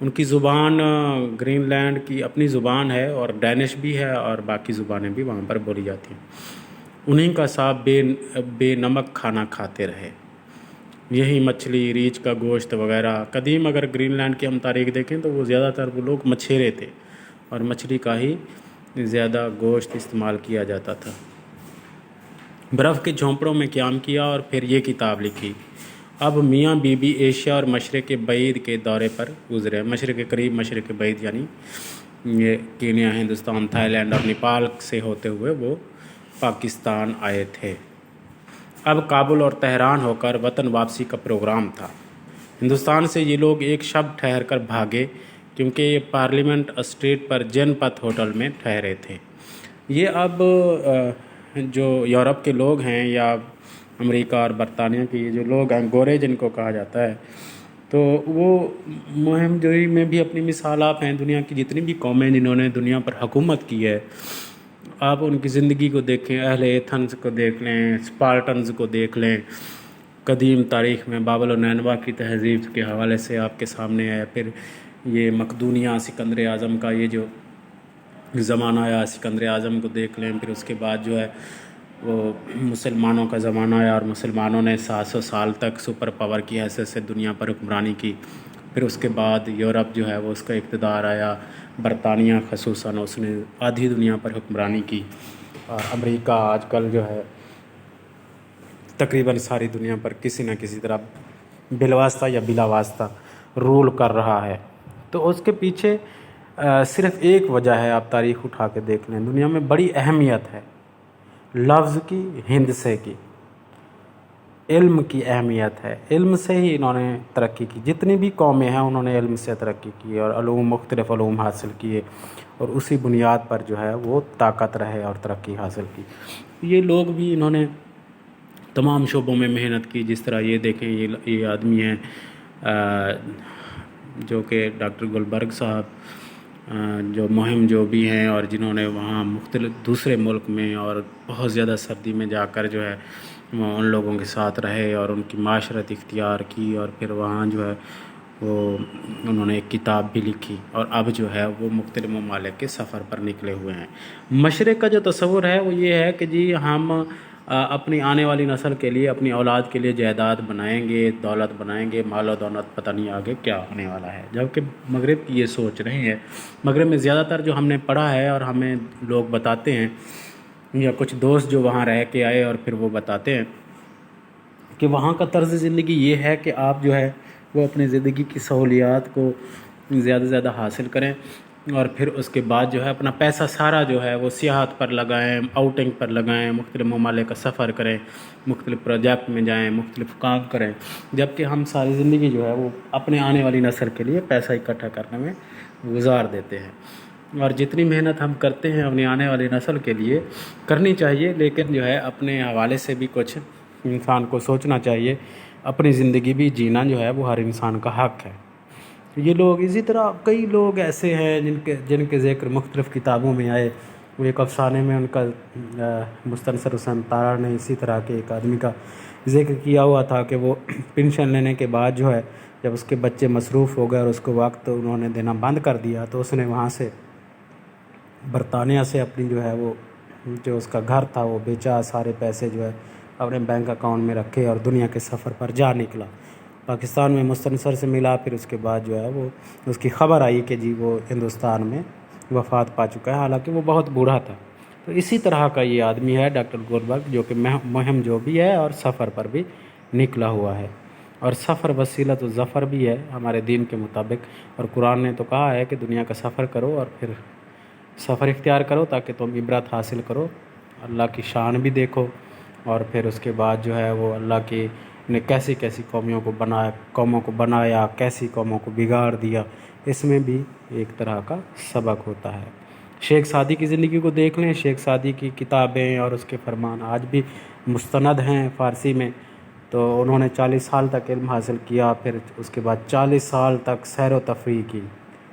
ان کی زبان green land کی اپنی زبان ہے اور ڈینش بھی ہے اور باقی زبانیں بھی وہاں پر بولی جاتی ہیں۔ انہیں کا صاحب بے نمک کھانا کھاتے رہے، یہی مچھلی، ریچھ کا گوشت وغیرہ۔ قدیم اگر گرین لینڈ کی ہم تاریخ دیکھیں تو وہ زیادہ تر وہ لوگ مچھیرے تھے اور مچھلی کا ہی زیادہ گوشت استعمال کیا جاتا تھا۔ برف کے جھونپڑوں میں قیام کیا اور پھر یہ کتاب لکھی۔ اب میاں بی بی ایشیا اور مشرق بعید کے دورے پر گزرے۔ مشرق قریب، مشرق بعید یعنی یہ کینیا، ہندوستان، تھائی لینڈ اور نیپال سے ہوتے ہوئے وہ پاکستان آئے تھے۔ اب کابل اور تہران ہو کر وطن واپسی کا پروگرام تھا۔ ہندوستان سے یہ لوگ ایک شب ٹھہر کر بھاگے کیونکہ یہ پارلیمنٹ اسٹریٹ پر جن پتھ ہوٹل میں ٹھہرے تھے۔ یہ اب جو یورپ کے لوگ ہیں یا امریکہ اور برطانیہ کے یہ جو لوگ ہیں، گورے جن کو کہا جاتا ہے، تو وہ مہم جوئی میں بھی اپنی مثال آپ ہیں۔ دنیا کی جتنی بھی قومیں جنہوں نے دنیا پر حکومت کی ہے، آپ ان کی زندگی کو دیکھیں، اہل ایتھنز کو دیکھ لیں، اسپارٹنز کو دیکھ لیں، قدیم تاریخ میں بابل و نینوا کی تہذیب کے حوالے سے آپ کے سامنے ہے۔ پھر یہ مقدونیہ، سکندر اعظم کا یہ جو زمانہ آیا، سکندر اعظم کو دیکھ لیں۔ پھر اس کے بعد جو ہے وہ مسلمانوں کا زمانہ آیا اور مسلمانوں نے 700 سال تک سپر پاور کی حیثیت سے دنیا پر حکمرانی کی۔ پھر اس کے بعد یورپ جو ہے وہ اس کا اقتدار آیا، برطانیہ خصوصاً اس نے آدھی دنیا پر حکمرانی کی، اور امریکہ آج کل جو ہے تقریباً ساری دنیا پر کسی نہ کسی طرح بالواسطہ یا بلا واسطہ رول کر رہا ہے۔ تو اس کے پیچھے صرف ایک وجہ ہے، آپ تاریخ اٹھا کے دیکھ لیں، دنیا میں بڑی اہمیت ہے لفظ کی، ہند سے کی، علم کی اہمیت ہے۔ علم سے ہی انہوں نے ترقی کی، جتنی بھی قومیں ہیں انہوں نے علم سے ترقی کی اور علوم، مختلف علوم حاصل کیے، اور اسی بنیاد پر جو ہے وہ طاقت رہے اور ترقی حاصل کی۔ یہ لوگ بھی انہوں نے تمام شعبوں میں محنت کی۔ جس طرح یہ دیکھیں، یہ آدمی ہیں جو کہ ڈاکٹر گلبرگ صاحب، جو مہم جو بھی ہیں اور جنہوں نے وہاں مختلف دوسرے ملک میں اور بہت زیادہ سردی میں جا کر جو ہے وہ ان لوگوں کے ساتھ رہے اور ان کی معاشرت اختیار کی، اور پھر وہاں جو ہے وہ انہوں نے ایک کتاب بھی لکھی، اور اب جو ہے وہ مختلف ممالک کے سفر پر نکلے ہوئے ہیں۔ مشرق کا جو تصور ہے وہ یہ ہے کہ جی ہم اپنی آنے والی نسل کے لیے، اپنی اولاد کے لیے جائیداد بنائیں گے، دولت بنائیں گے، مال و دولت پتہ نہیں آگے کیا ہونے والا ہے، جبکہ مغرب کی یہ سوچ نہیں ہے۔ مغرب میں زیادہ تر جو ہم نے پڑھا ہے اور ہمیں لوگ بتاتے ہیں، یا کچھ دوست جو وہاں رہ کے آئے اور پھر وہ بتاتے ہیں کہ وہاں کا طرز زندگی یہ ہے کہ آپ جو ہے وہ اپنی زندگی کی سہولیات کو زیادہ سے زیادہ حاصل کریں، اور پھر اس کے بعد جو ہے اپنا پیسہ سارا جو ہے وہ سیاحت پر لگائیں، آؤٹنگ پر لگائیں، مختلف ممالک کا سفر کریں، مختلف پروجیکٹ میں جائیں، مختلف کام کریں، جبکہ ہم ساری زندگی جو ہے وہ اپنے آنے والی نسل کے لیے پیسہ اکٹھا کرنے میں گزار دیتے ہیں۔ اور جتنی محنت ہم کرتے ہیں اپنی آنے والی نسل کے لیے کرنی چاہیے، لیکن جو ہے اپنے حوالے سے بھی کچھ انسان کو سوچنا چاہیے۔ اپنی زندگی بھی جینا جو ہے وہ ہر انسان کا حق ہے۔ یہ لوگ اسی طرح کئی لوگ ایسے ہیں جن کے ذکر مختلف کتابوں میں آئے۔ وہ ایک افسانے میں ان کا مستنصر حسین تارڑ نے اسی طرح کے ایک آدمی کا ذکر کیا ہوا تھا کہ وہ پینشن لینے کے بعد جو ہے جب اس کے بچے مصروف ہو گئے اور اس کو وقت انہوں نے دینا بند کر دیا، تو اس نے وہاں سے برطانیہ سے اپنی جو ہے وہ جو اس کا گھر تھا وہ بیچا، سارے پیسے جو ہے اپنے بینک اکاؤنٹ میں رکھے اور دنیا کے سفر پر جا نکلا۔ پاکستان میں مستنصر سے ملا، پھر اس کے بعد جو ہے وہ اس کی خبر آئی کہ جی وہ ہندوستان میں وفات پا چکا ہے، حالانکہ وہ بہت بوڑھا تھا۔ تو اسی طرح کا یہ آدمی ہے ڈاکٹر گلبرگ، جو کہ مہم جو بھی ہے اور سفر پر بھی نکلا ہوا ہے، اور سفر وسیلۃ الظفر بھی ہے ہمارے دین کے مطابق، اور قرآن نے تو کہا ہے کہ دنیا کا سفر کرو اور پھر سفر اختیار کرو تاکہ تم عبرت حاصل کرو، اللہ کی شان بھی دیکھو، اور پھر اس کے بعد جو ہے وہ اللہ کی نے کیسی کیسی قوموں کو بنایا، کیسی قوموں کو بگاڑ دیا، اس میں بھی ایک طرح کا سبق ہوتا ہے۔ شیخ سعدی کی زندگی کو دیکھ لیں، شیخ سعدی کی کتابیں اور اس کے فرمان آج بھی مستند ہیں فارسی میں۔ تو انہوں نے 40 سال تک علم حاصل کیا، پھر اس کے بعد 40 سال تک سیر و تفریح کی،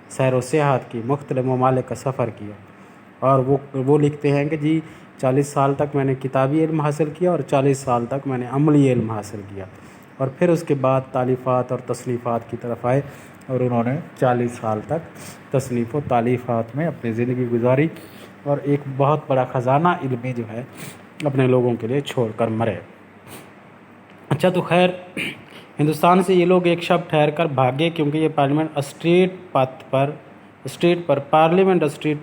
سیر و سیاحت کی، مختلف ممالک کا سفر کیا، اور وہ لکھتے ہیں کہ جی 40 سال تک میں نے کتابی علم حاصل کیا اور 40 سال تک میں نے عملی علم حاصل کیا، اور پھر اس کے بعد تالیفات اور تصنیفات کی طرف آئے۔ اور انہوں نے 40 سال تک تصنیف و تالیفات میں اپنی زندگی گزاری اور ایک بہت بڑا خزانہ علمی جو ہے اپنے لوگوں کے لیے چھوڑ کر مرے۔ اچھا تو خیر، ہندوستان سے یہ لوگ ایک شب ٹھہر کر بھاگے کیونکہ یہ پارلیمنٹ اسٹریٹ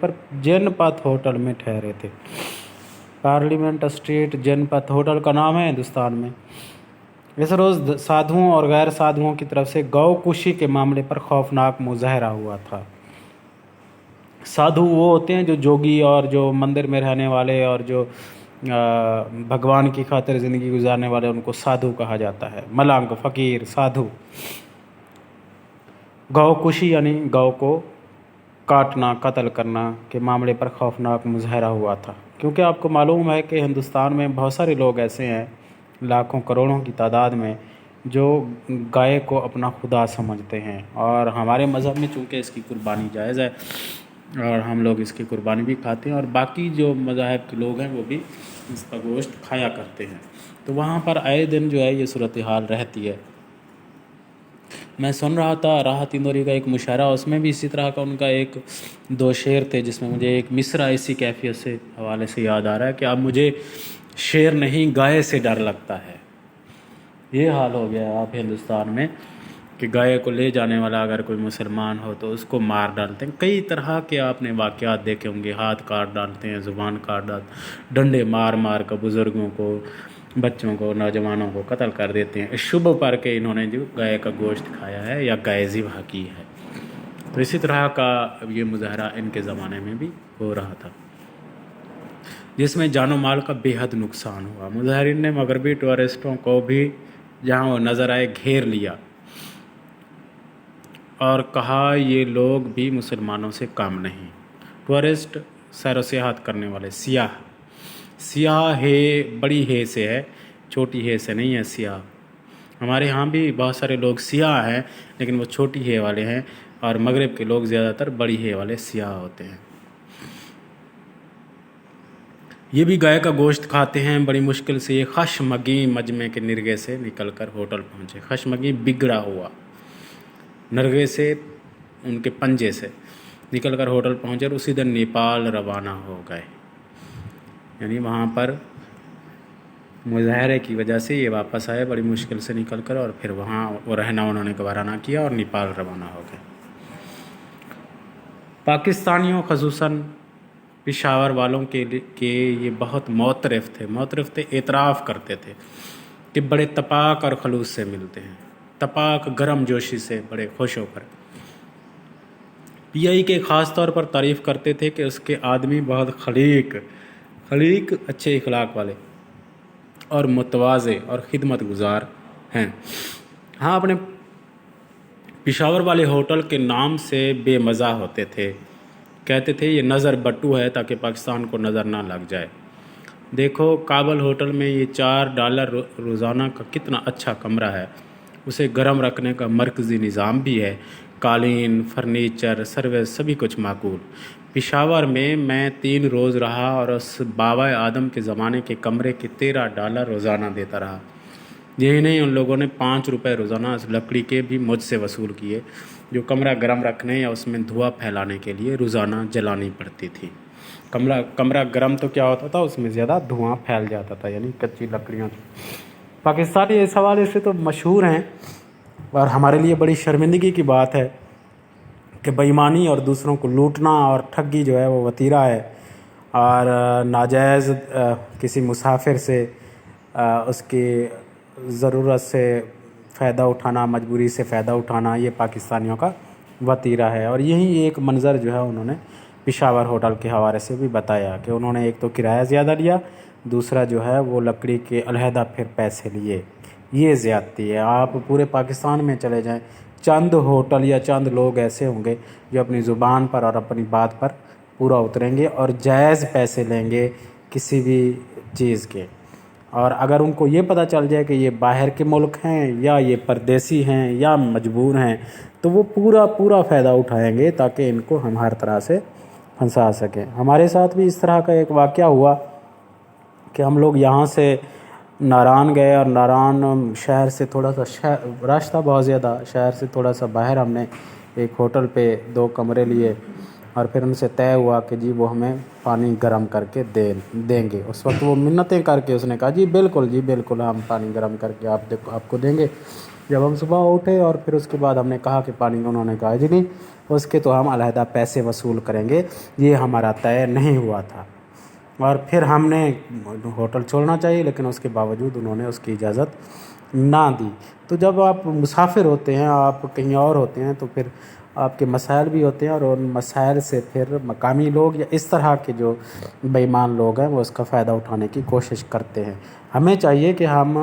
پر جن پتھ ہوٹل میں ٹھہرے تھے۔ پارلیمنٹ اسٹریٹ جن پتھ ہوٹل کا نام ہے ہندوستان میں۔ اس روز سادھوؤں اور غیر سادھوؤں کی طرف سے گو کشی کے معاملے پر خوفناک مظاہرہ ہوا تھا۔ سادھو وہ ہوتے ہیں جو جوگی اور جو مندر میں رہنے والے اور جو بھگوان کی خاطر زندگی گزارنے والے، ان کو سادھو کہا جاتا ہے۔ ملنگ، فقیر، سادھو۔ گو کشی یعنی گو کو کاٹنا، قتل کرنا کے معاملے پر خوفناک مظاہرہ ہوا تھا، کیونکہ آپ کو معلوم ہے کہ ہندوستان میں بہت سارے لوگ ایسے ہیں، لاکھوں کروڑوں کی تعداد میں، جو گائے کو اپنا خدا سمجھتے ہیں، اور ہمارے مذہب میں چونکہ اس کی قربانی جائز ہے اور ہم لوگ اس کی قربانی بھی کھاتے ہیں، اور باقی جو مذاہب کے لوگ ہیں وہ بھی اس کا گوشت کھایا کرتے ہیں، تو وہاں پر آئے دن جو ہے یہ صورتحال رہتی ہے۔ میں سن رہا تھا راحت اندوری کا ایک مشاعرہ، اس میں بھی اسی طرح کا ان کا ایک دو شعر تھے، جس میں مجھے ایک مصرع اسی کیفیت سے حوالے سے یاد آ رہا ہے کہ اب مجھے شیر نہیں گائے سے ڈر لگتا ہے۔ یہ حال ہو گیا ہے آپ ہندوستان میں کہ گائے کو لے جانے والا اگر کوئی مسلمان ہو تو اس کو مار ڈالتے ہیں۔ کئی طرح کے آپ نے واقعات دیکھے ہوں گے، ہاتھ کاٹ ڈالتے ہیں، زبان کاٹ ڈالتے، ڈنڈے مار مار کر بزرگوں کو، بچوں کو، نوجوانوں کو قتل کر دیتے ہیں اس شبہ پر کہ انہوں نے جو گائے کا گوشت کھایا ہے یا گائے ذبح کی ہے۔ تو اسی طرح کا یہ مظاہرہ ان کے زمانے میں بھی ہو رہا تھا، جس میں جان و مال کا بے حد نقصان ہوا۔ مظاہرین نے مغربی ٹورسٹوں کو بھی جہاں وہ نظر آئے گھیر لیا اور کہا یہ لوگ بھی مسلمانوں سے کم نہیں۔ ٹورسٹ سیر و سیاحت کرنے والے، سیاح ہے، بڑی ہے سے ہے، چھوٹی ہے سے نہیں ہے سیاح۔ ہمارے ہاں بھی بہت سارے لوگ سیاح ہیں لیکن وہ چھوٹی ہے والے ہیں، اور مغرب کے لوگ زیادہ تر بڑی ہے والے سیاح ہوتے ہیں۔ یہ بھی گائے کا گوشت کھاتے ہیں۔ بڑی مشکل سے یہ خشمگیں مجمع کے نرگے سے نکل کر ہوٹل پہنچے۔ خشمگیں بگڑا ہوا، نرگے سے، ان کے پنجے سے نکل کر ہوٹل پہنچے اور اسی دن نیپال روانہ ہو گئے۔ یعنی وہاں پر مظاہرے کی وجہ سے یہ واپس آئے بڑی مشکل سے نکل کر، اور پھر وہاں وہ رہنا انہوں نے گوارہ نہ کیا اور نیپال روانہ ہو گئے۔ پاکستانیوں خصوصاً پشاور والوں کے یہ بہت معترف تھے، اعتراف کرتے تھے کہ بڑے تپاک اور خلوص سے ملتے ہیں، تپاک گرم جوشی سے بڑے خوش ہو کر۔ پی آئی کے خاص طور پر تعریف کرتے تھے کہ اس کے آدمی بہت خلیق، اچھے اخلاق والے اور متواضع اور خدمت گزار ہیں۔ ہاں، اپنے پشاور والے ہوٹل کے نام سے بے مزہ ہوتے تھے، کہتے تھے یہ نظر بٹو ہے تاکہ پاکستان کو نظر نہ لگ جائے۔ دیکھو کابل ہوٹل میں یہ $4 روزانہ کا کتنا اچھا کمرہ ہے، اسے گرم رکھنے کا مرکزی نظام بھی ہے، قالین، فرنیچر، سروس، سبھی کچھ معقول۔ پشاور میں 3 روز رہا اور اس بابا آدم کے زمانے کے کمرے کے $13 روزانہ دیتا رہا۔ یہی نہیں، ان لوگوں نے $5 روزانہ اس لکڑی کے بھی مجھ سے وصول کیے، جو کمرہ گرم رکھنے یا اس میں دھواں پھیلانے کے لیے روزانہ جلانی پڑتی تھی۔ کمرہ گرم تو کیا ہوتا تھا، اس میں زیادہ دھواں پھیل جاتا تھا، یعنی کچی لکڑیاں تھیں۔ پاکستانی اس حوالے سے تو مشہور ہیں، اور ہمارے لیے بڑی شرمندگی کی بات ہے کہ بے ایمانی اور دوسروں کو لوٹنا اور ٹھگی جو ہے وہ وتیرہ ہے، اور ناجائز کسی مسافر سے اس کی ضرورت سے فائدہ اٹھانا، مجبوری سے فائدہ اٹھانا، یہ پاکستانیوں کا وتیرہ ہے۔ اور یہی ایک منظر جو ہے انہوں نے پشاور ہوٹل کے حوالے سے بھی بتایا کہ انہوں نے ایک تو کرایہ زیادہ لیا، دوسرا جو ہے وہ لکڑی کے علیحدہ پھر پیسے لیے۔ یہ زیادتی ہے۔ آپ پورے پاکستان میں چلے جائیں، چند ہوٹل یا چند لوگ ایسے ہوں گے جو اپنی زبان پر اور اپنی بات پر پورا اتریں گے اور جائز پیسے لیں گے کسی بھی چیز کے، اور اگر ان کو یہ پتہ چل جائے کہ یہ باہر کے ملک ہیں یا یہ پردیسی ہیں یا مجبور ہیں، تو وہ پورا فائدہ اٹھائیں گے تاکہ ان کو ہم ہر طرح سے پھنسا سکیں۔ ہمارے ساتھ بھی اس طرح کا ایک واقعہ ہوا کہ ہم لوگ یہاں سے ناران گئے اور ناران شہر سے تھوڑا سا رش تھا بہت زیادہ، شہر سے تھوڑا سا باہر ہم نے ایک ہوٹل پہ 2 کمرے لیے اور پھر ان سے طے ہوا کہ جی وہ ہمیں پانی گرم کر کے دیں گے۔ اس وقت وہ منتیں کر کے اس نے کہا جی بالکل ہم پانی گرم کر کے آپ کو دیں گے۔ جب ہم صبح اٹھے اور پھر اس کے بعد ہم نے کہا کہ پانی، انہوں نے کہا جی نہیں، اس کے تو ہم علیحدہ پیسے وصول کریں گے، یہ ہمارا طے نہیں ہوا تھا۔ اور پھر ہم نے ہوٹل چھوڑنا چاہیے لیکن اس کے باوجود انہوں نے اس کی اجازت نہ دی۔ تو جب آپ مسافر ہوتے ہیں، آپ کہیں اور ہوتے ہیں، تو پھر آپ کے مسائل بھی ہوتے ہیں اور ان مسائل سے پھر مقامی لوگ یا اس طرح کے جو بے ایمان لوگ ہیں وہ اس کا فائدہ اٹھانے کی کوشش کرتے ہیں۔ ہمیں چاہیے کہ ہم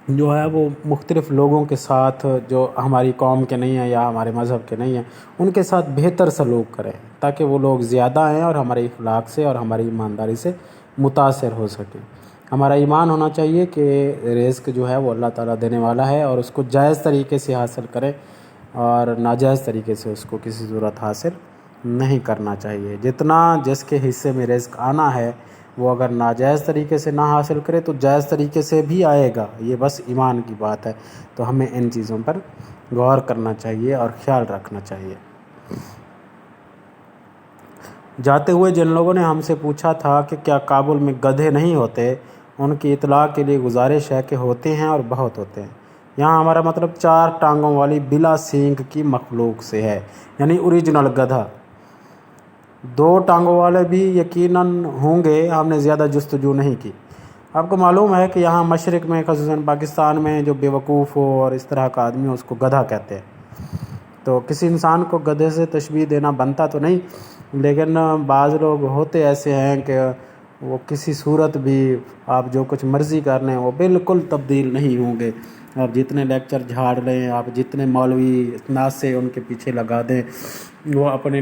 جو ہے وہ مختلف لوگوں کے ساتھ جو ہماری قوم کے نہیں ہیں یا ہمارے مذہب کے نہیں ہیں ان کے ساتھ بہتر سلوک کریں تاکہ وہ لوگ زیادہ ہیں اور ہمارے اخلاق سے اور ہماری ایمانداری سے متاثر ہو سکیں۔ ہمارا ایمان ہونا چاہیے کہ رزق جو ہے وہ اللہ تعالیٰ دینے والا ہے اور اس کو جائز طریقے سے حاصل کریں اور ناجائز طریقے سے اس کو کسی صورت حاصل نہیں کرنا چاہیے۔ جتنا جس کے حصے میں رزق آنا ہے وہ اگر ناجائز طریقے سے نہ حاصل کرے تو جائز طریقے سے بھی آئے گا، یہ بس ایمان کی بات ہے۔ تو ہمیں ان چیزوں پر غور کرنا چاہیے اور خیال رکھنا چاہیے۔ جاتے ہوئے جن لوگوں نے ہم سے پوچھا تھا کہ کیا کابل میں گدھے نہیں ہوتے، ان کی اطلاع کے لیے گزارش ہے کہ ہوتے ہیں اور بہت ہوتے ہیں۔ یہاں ہمارا مطلب 4 ٹانگوں والی بلا سینگ کی مخلوق سے ہے، یعنی اوریجنل گدھا۔ 2 ٹانگوں والے بھی یقیناً ہوں گے، ہم نے زیادہ جستجو نہیں کی۔ آپ کو معلوم ہے کہ یہاں مشرق میں خصوصاً پاکستان میں جو بیوقوف ہو اور اس طرح کا آدمی ہو اس کو گدھا کہتے ہیں۔ تو کسی انسان کو گدھے سے تشبیہ دینا بنتا تو نہیں، لیکن بعض لوگ ہوتے ایسے ہیں کہ وہ کسی صورت بھی آپ جو کچھ مرضی کر لیں وہ بالکل تبدیل نہیں ہوں گے۔ آپ جتنے لیکچر جھاڑ لیں، آپ جتنے مولوی ناز سے ان کے پیچھے لگا دیں، وہ اپنے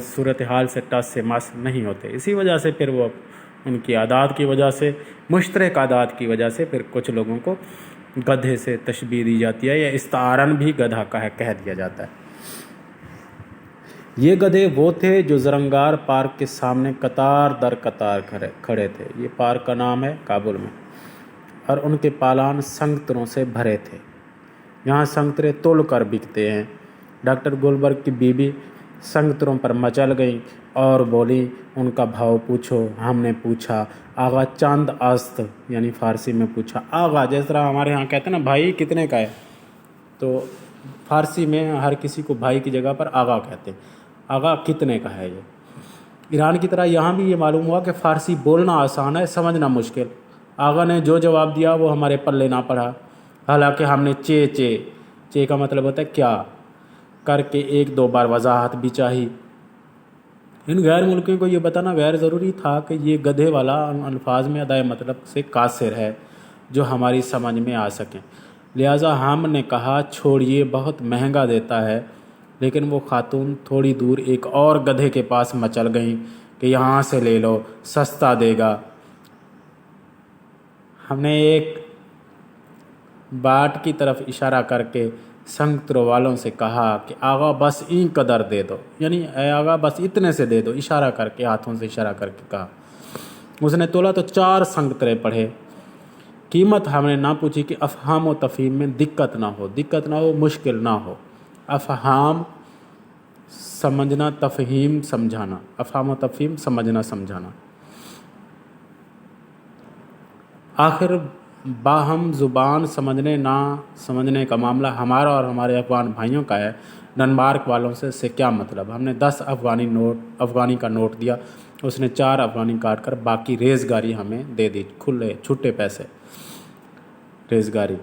صورتحال سے ٹس سے مس نہیں ہوتے۔ اسی وجہ سے پھر وہ ان کی عادات کی وجہ سے، مشترک عادات کی وجہ سے پھر کچھ لوگوں کو گدھے سے تشبیہ دی جاتی ہے یا استعارن بھی گدھا کہہ دیا جاتا ہے۔ یہ گدھے وہ تھے جو زرنگار پارک کے سامنے قطار در قطار کھڑے تھے۔ یہ پارک کا نام ہے کابل میں، اور ان کے پالان سنگتروں سے بھرے تھے۔ یہاں سنگترے تول کر بکتے ہیں۔ ڈاکٹر گولبرگ کی بیوی سنگتروں پر مچل گئیں اور بولی، ان کا بھاؤ پوچھو۔ ہم نے پوچھا، آغا چاند است، یعنی فارسی میں پوچھا آغا، جس طرح ہمارے ہاں کہتے ہیں نا بھائی کتنے کا ہے، تو فارسی میں ہر کسی کو بھائی کی جگہ پر آغا کہتے ہیں۔ آغا کتنے کا ہے؟ یہ ایران کی طرح یہاں بھی یہ معلوم ہوا کہ فارسی بولنا آسان ہے، سمجھنا مشکل۔ آغا نے جو جواب دیا وہ ہمارے پلے نہ پڑا، حالانکہ ہم نے چے کا مطلب ہوتا ہے کیا کر کے 1-2 بار وضاحت بھی چاہی۔ ان غیر ملکیوں کو یہ بتانا غیر ضروری تھا کہ یہ گدھے والا الفاظ میں ادائے مطلب سے قاصر ہے جو ہماری سمجھ میں آ سکیں، لہٰذا ہم نے کہا چھوڑیے، بہت مہنگا دیتا ہے۔ لیکن وہ خاتون تھوڑی دور ایک اور گدھے کے پاس مچل گئیں کہ یہاں سے لے لو، سستا دے گا۔ ہم نے ایک باٹ کی طرف اشارہ کر کے سنگتروں والوں سے کہا کہ آغا بس این قدر دے دو، یعنی اے آغا بس اتنے سے دے دو، اشارہ کر کے، ہاتھوں سے اشارہ کر کے کہا۔ اس نے تولا تو 4 سنگترے پڑھے۔ قیمت ہم نے نہ پوچھی کہ افہام و تفہیم میں دقت نہ ہو، مشکل نہ ہو۔ افہام سمجھنا، تفہیم سمجھانا، افہام و تفہیم سمجھنا سمجھانا۔ آخر باہم زبان سمجھنے نہ سمجھنے کا معاملہ ہمارا اور ہمارے افغان بھائیوں کا ہے، ڈنمارک والوں سے کیا مطلب؟ ہم نے 10 افغانی کا نوٹ دیا، اس نے 4 افغانی کاٹ کر باقی ریزگاری ہمیں دے دی، چھٹے پیسے ریزگاری۔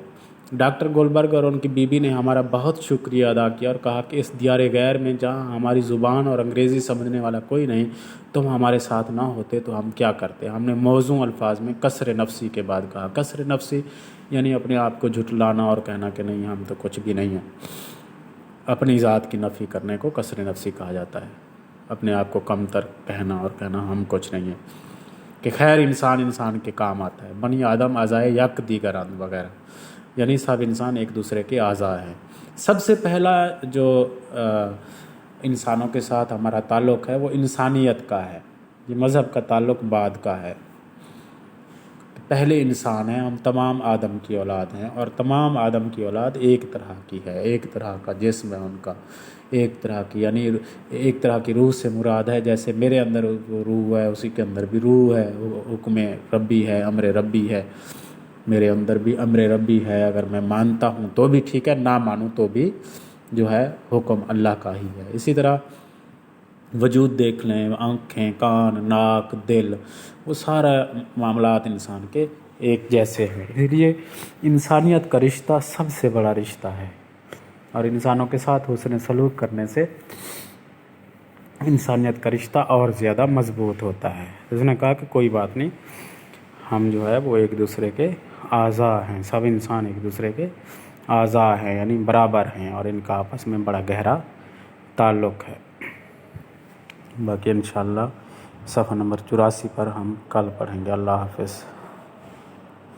ڈاکٹر گولبرگ اور ان کی بیوی نے ہمارا بہت شکریہ ادا کیا اور کہا کہ اس دیار غیر میں جہاں ہماری زبان اور انگریزی سمجھنے والا کوئی نہیں، تم ہمارے ساتھ نہ ہوتے تو ہم کیا کرتے۔ ہم نے موزوں الفاظ میں کسر نفسی کے بعد کہا، کسر نفسی یعنی اپنے آپ کو جھٹلانا اور کہنا کہ نہیں ہم تو کچھ بھی نہیں ہیں۔ اپنی ذات کی نفی کرنے کو کسر نفسی کہا جاتا ہے، اپنے آپ کو کم تر کہنا اور کہنا ہم کچھ نہیں ہیں۔ کہ خیر انسان کے کام آتا ہے، بنی آدم اعضائے یک دیگرند وغیرہ، یعنی سب انسان ایک دوسرے کے اعضاء ہیں۔ سب سے پہلا جو انسانوں کے ساتھ ہمارا تعلق ہے وہ انسانیت کا ہے، یہ مذہب کا تعلق بعد کا ہے۔ پہلے انسان ہیں، ہم تمام آدم کی اولاد ہیں، اور تمام آدم کی اولاد ایک طرح کی ہے، ایک طرح کا جسم ہے ان کا، ایک طرح کی، یعنی ایک طرح کی روح سے مراد ہے، جیسے میرے اندر روح ہے اسی کے اندر بھی روح ہے، حکم ربی ہے، امر ربی ہے، میرے اندر بھی امر ربی ہے، اگر میں مانتا ہوں تو بھی ٹھیک ہے، نہ مانوں تو بھی جو ہے حکم اللہ کا ہی ہے۔ اسی طرح وجود دیکھ لیں، آنکھیں، کان، ناک، دل، وہ سارا معاملات انسان کے ایک جیسے ہیں، اس لیے انسانیت کا رشتہ سب سے بڑا رشتہ ہے، اور انسانوں کے ساتھ حسن سلوک کرنے سے انسانیت کا رشتہ اور زیادہ مضبوط ہوتا ہے۔ اس نے کہا کہ کوئی بات نہیں، ہم جو ہے وہ ایک دوسرے کے اعضاء ہیں، سب انسان ایک دوسرے کے اعضاء ہیں، یعنی برابر ہیں، اور ان کا آپس میں بڑا گہرا تعلق ہے۔ باقی انشاءاللہ صفحہ نمبر 84 پر ہم کل پڑھیں گے۔ اللہ حافظ۔